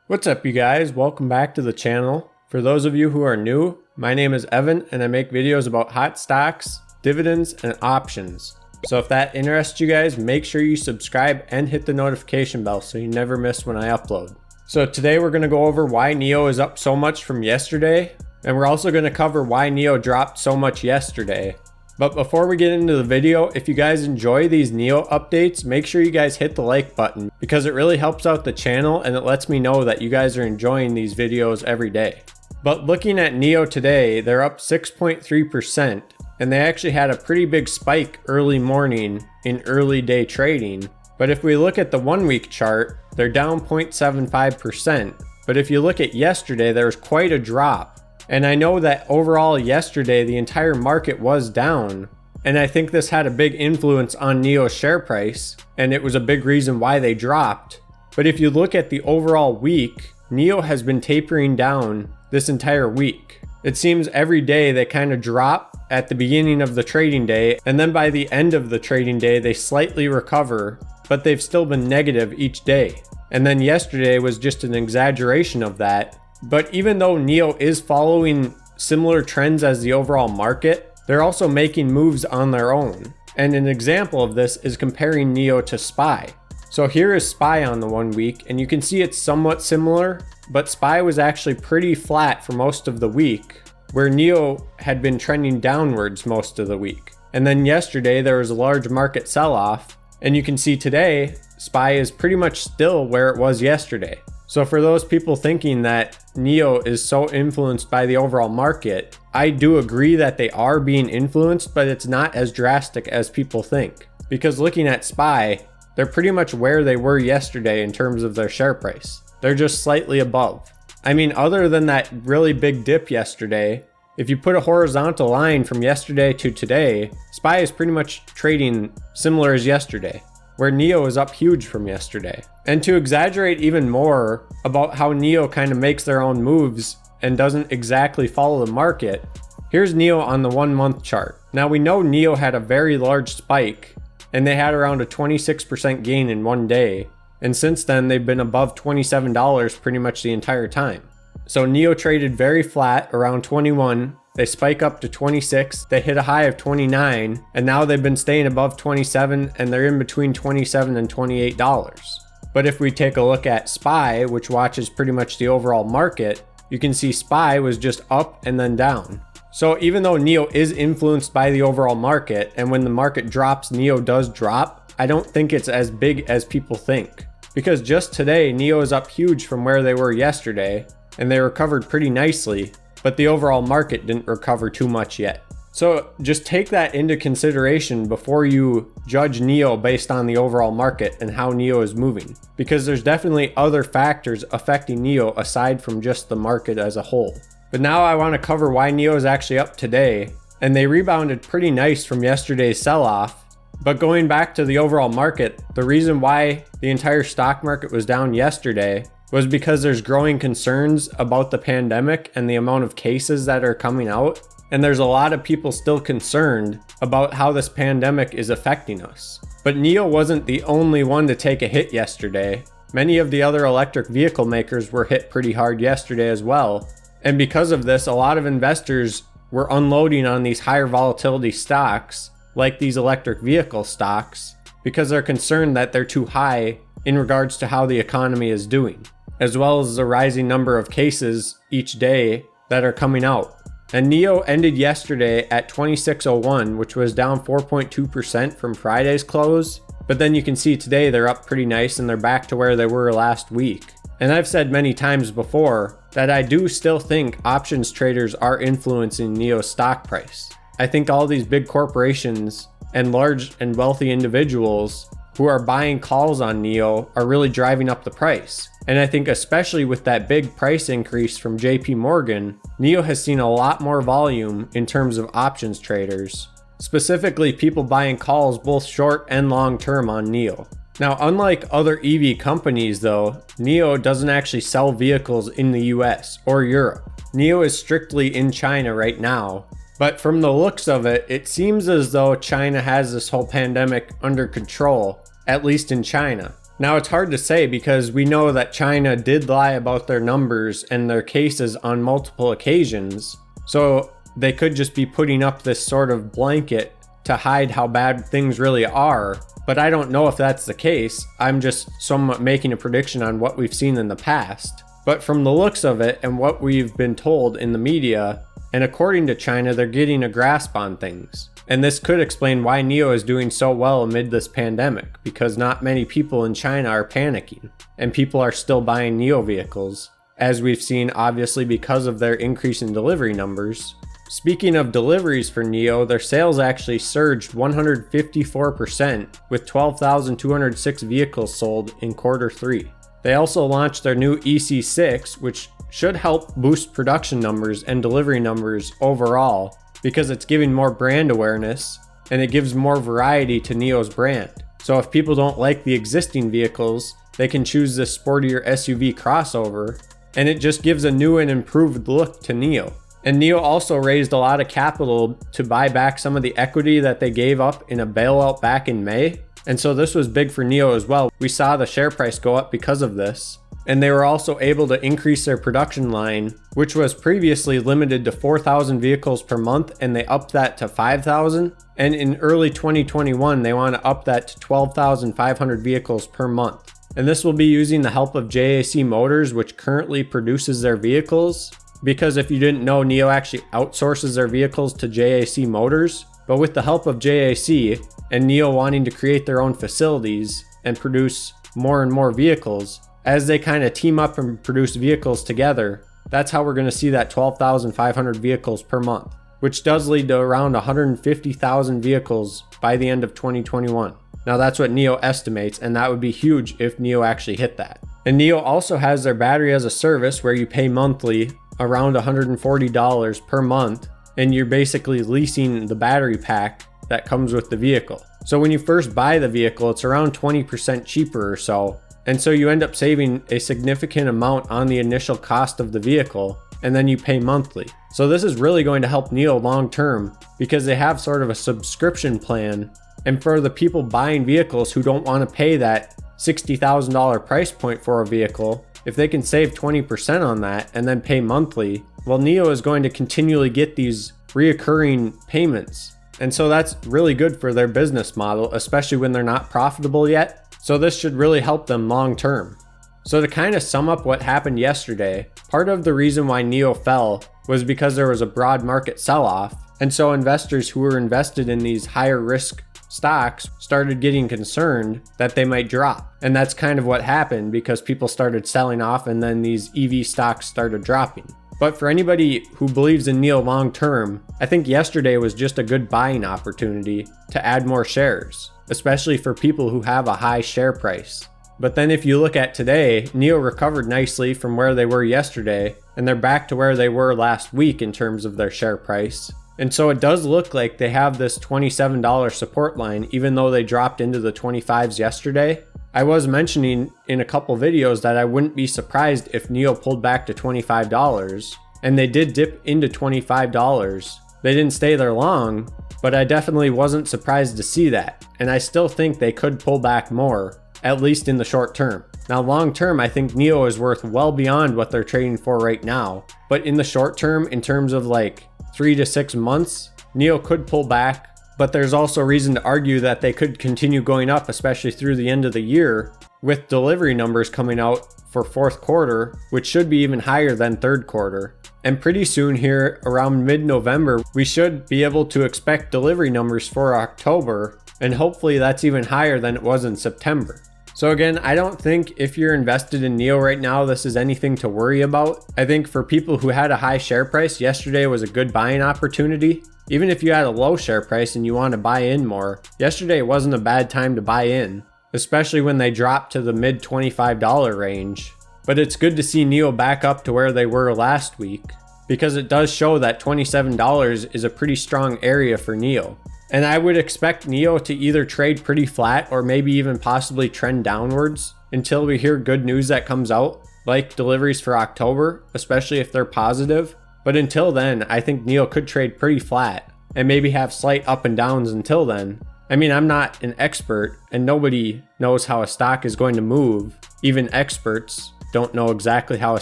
What's up, you guys? Welcome back to the channel. For those of you who are new, my name is Evan and I make videos about hot stocks, dividends, and options. So if that interests you guys, make sure you subscribe and hit the notification bell so you never miss when I upload. So today we're going to go over why NIO is up so much from yesterday, and we're also going to cover why NIO dropped so much yesterday. But before we get into the video, if you guys enjoy these NIO updates, make sure you guys hit the like button because it really helps out the channel and it lets me know that you guys are enjoying these videos every day. But looking at NIO today, they're up 6.3%, and they actually had a pretty big spike early morning in early day trading. But if we look at the 1 week chart, they're down 0.75%. But if you look at yesterday, there was quite a drop. And I know that overall yesterday, the entire market was down. And I think this had a big influence on NIO's share price, and it was a big reason why they dropped. But if you look at the overall week, NIO has been tapering down this entire week. It seems every day they kind of drop at the beginning of the trading day, and then by the end of the trading day, they slightly recover, but they've still been negative each day. And then yesterday was just an exaggeration of that. But even though NIO is following similar trends as the overall market, they're also making moves on their own. And an example of this is comparing NIO to SPY. So here is SPY on the 1 week, and you can see it's somewhat similar, but SPY was actually pretty flat for most of the week, where NIO had been trending downwards most of the week. And then yesterday there was a large market sell-off, and you can see today SPY is pretty much still where it was yesterday. So for those people thinking that NIO is so influenced by the overall market, I do agree that they are being influenced, but it's not as drastic as people think. Because looking at SPY, they're pretty much where they were yesterday in terms of their share price. They're just slightly above. I mean, other than that really big dip yesterday, if you put a horizontal line from yesterday to today, SPY is pretty much trading similar as yesterday, where NIO is up huge from yesterday. And to exaggerate even more about how NIO kind of makes their own moves and doesn't exactly follow the market, here's NIO on the 1 month chart. Now we know NIO had a very large spike, and they had around a 26% gain in 1 day. And since then, they've been above $27 pretty much the entire time. So NIO traded very flat around 21. They spike up to 26, they hit a high of 29, and now they've been staying above 27, and they're in between $27 and $28. But if we take a look at SPY, which watches pretty much the overall market, you can see SPY was just up and then down. So even though NIO is influenced by the overall market, and when the market drops, NIO does drop, I don't think it's as big as people think. Because just today, NIO is up huge from where they were yesterday, and they recovered pretty nicely, but the overall market didn't recover too much yet. So just take that into consideration before you judge NIO based on the overall market and how NIO is moving, because there's definitely other factors affecting NIO aside from just the market as a whole. But now I want to cover why NIO is actually up today, and they rebounded pretty nice from yesterday's sell-off. But going back to the overall market, the reason why the entire stock market was down yesterday was because there's growing concerns about the pandemic and the amount of cases that are coming out. And there's a lot of people still concerned about how this pandemic is affecting us. But NIO wasn't the only one to take a hit yesterday. Many of the other electric vehicle makers were hit pretty hard yesterday as well. And because of this, a lot of investors were unloading on these higher volatility stocks, like these electric vehicle stocks, because they're concerned that they're too high in regards to how the economy is doing, as well as the rising number of cases each day that are coming out. And NIO ended yesterday at 2601, which was down 4.2% from Friday's close. But then you can see today they're up pretty nice and they're back to where they were last week. And I've said many times before that I do still think options traders are influencing NIO's stock price. I think all these big corporations and large and wealthy individuals who are buying calls on NIO are really driving up the price. And I think especially with that big price increase from JP Morgan, NIO has seen a lot more volume in terms of options traders, specifically people buying calls both short and long term on NIO. Now, unlike other EV companies though, NIO doesn't actually sell vehicles in the US or Europe. NIO is strictly in China right now. But from the looks of it, it seems as though China has this whole pandemic under control, at least in China. Now it's hard to say because we know that China did lie about their numbers and their cases on multiple occasions. So they could just be putting up this sort of blanket to hide how bad things really are. But I don't know if that's the case. I'm just somewhat making a prediction on what we've seen in the past. But from the looks of it and what we've been told in the media, and according to China, they're getting a grasp on things. And this could explain why NIO is doing so well amid this pandemic, because not many people in China are panicking, and people are still buying NIO vehicles, as we've seen obviously because of their increase in delivery numbers. Speaking of deliveries for NIO, their sales actually surged 154% with 12,206 vehicles sold in Q3. They also launched their new EC6, which should help boost production numbers and delivery numbers overall because it's giving more brand awareness and it gives more variety to NIO's brand. So if people don't like the existing vehicles, they can choose this sportier SUV crossover, and it just gives a new and improved look to NIO. And NIO also raised a lot of capital to buy back some of the equity that they gave up in a bailout back in May. And so this was big for NIO as well. We saw the share price go up because of this. And they were also able to increase their production line, which was previously limited to 4,000 vehicles per month, and they upped that to 5,000. And in early 2021, they want to up that to 12,500 vehicles per month. And this will be using the help of JAC Motors, which currently produces their vehicles. Because if you didn't know, NIO actually outsources their vehicles to JAC Motors. But with the help of JAC and NIO wanting to create their own facilities and produce more and more vehicles, as they kind of team up and produce vehicles together, that's how we're going to see that 12,500 vehicles per month, which does lead to around 150,000 vehicles by the end of 2021. Now that's what NIO estimates, and that would be huge if NIO actually hit that. And NIO also has their battery as a service where you pay monthly around $140 per month, and you're basically leasing the battery pack that comes with the vehicle. So when you first buy the vehicle, it's around 20% cheaper or so. And so you end up saving a significant amount on the initial cost of the vehicle, and then you pay monthly. So this is really going to help NIO long term because they have sort of a subscription plan. And for the people buying vehicles who don't want to pay that $60,000 price point for a vehicle, if they can save 20% on that and then pay monthly, well, NIO is going to continually get these reoccurring payments. And so that's really good for their business model, especially when they're not profitable yet. So this should really help them long term. So to kind of sum up what happened yesterday, part of the reason why NIO fell was because there was a broad market sell-off. And so investors who were invested in these higher risk stocks started getting concerned that they might drop. And that's kind of what happened because people started selling off and then these EV stocks started dropping. But for anybody who believes in NIO long term, I think yesterday was just a good buying opportunity to add more shares, especially for people who have a high share price. But then if you look at today, NIO recovered nicely from where they were yesterday, and they're back to where they were last week in terms of their share price. And so it does look like they have this $27 support line, even though they dropped into the 25s yesterday. I was mentioning in a couple videos that I wouldn't be surprised if NIO pulled back to $25, and they did dip into $25. They didn't stay there long, but I definitely wasn't surprised to see that. And I still think they could pull back more, at least in the short term. Now long term, I think NIO is worth well beyond what they're trading for right now. But in the short term, in terms of like 3 to 6 months, NIO could pull back. But there's also reason to argue that they could continue going up, especially through the end of the year, with delivery numbers coming out for fourth quarter, which should be even higher than third quarter. And pretty soon here, around mid-November, we should be able to expect delivery numbers for October, and hopefully that's even higher than it was in September. So again, I don't think if you're invested in NIO right now, this is anything to worry about. I think for people who had a high share price, yesterday was a good buying opportunity. Even if you had a low share price and you want to buy in more, yesterday wasn't a bad time to buy in, especially when they dropped to the mid $25 range. But it's good to see NIO back up to where they were last week, because it does show that $27 is a pretty strong area for NIO. And I would expect NIO to either trade pretty flat or maybe even possibly trend downwards until we hear good news that comes out, like deliveries for October, especially if they're positive. But until then, I think NIO could trade pretty flat and maybe have slight up and downs until then. I mean, I'm not an expert and nobody knows how a stock is going to move. Even experts don't know exactly how a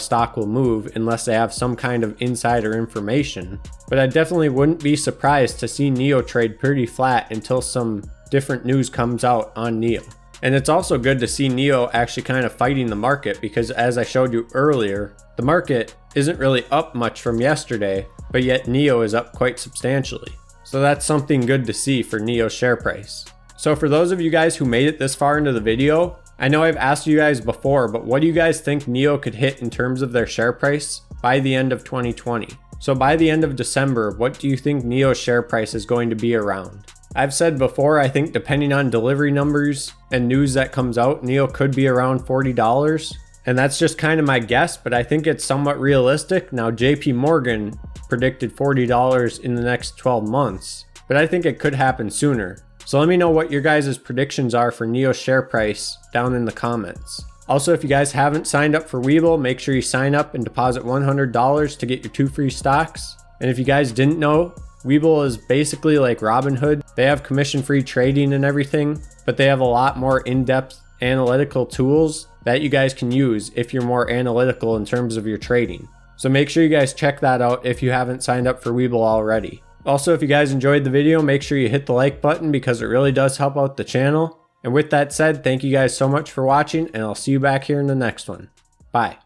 stock will move unless they have some kind of insider information. But I definitely wouldn't be surprised to see NIO trade pretty flat until some different news comes out on NIO. And it's also good to see NIO actually kind of fighting the market, because as I showed you earlier, the market isn't really up much from yesterday, but yet NIO is up quite substantially. So that's something good to see for NIO's share price. So for those of you guys who made it this far into the video, I know I've asked you guys before, but what do you guys think NIO could hit in terms of their share price by the end of 2020? So by the end of December, what do you think NIO's share price is going to be around? I've said before, I think depending on delivery numbers and news that comes out, NIO could be around $40. And that's just kind of my guess, but I think it's somewhat realistic. Now, JP Morgan predicted $40 in the next 12 months, but I think it could happen sooner. So let me know what your guys' predictions are for NIO's share price down in the comments. Also, if you guys haven't signed up for Webull, make sure you sign up and deposit $100 to get your 2 free stocks. And if you guys didn't know, Webull is basically like Robinhood. They have commission-free trading and everything, but they have a lot more in-depth analytical tools that you guys can use if you're more analytical in terms of your trading. So make sure you guys check that out if you haven't signed up for Webull already. Also, if you guys enjoyed the video, make sure you hit the like button because it really does help out the channel. And with that said, thank you guys so much for watching, and I'll see you back here in the next one. Bye.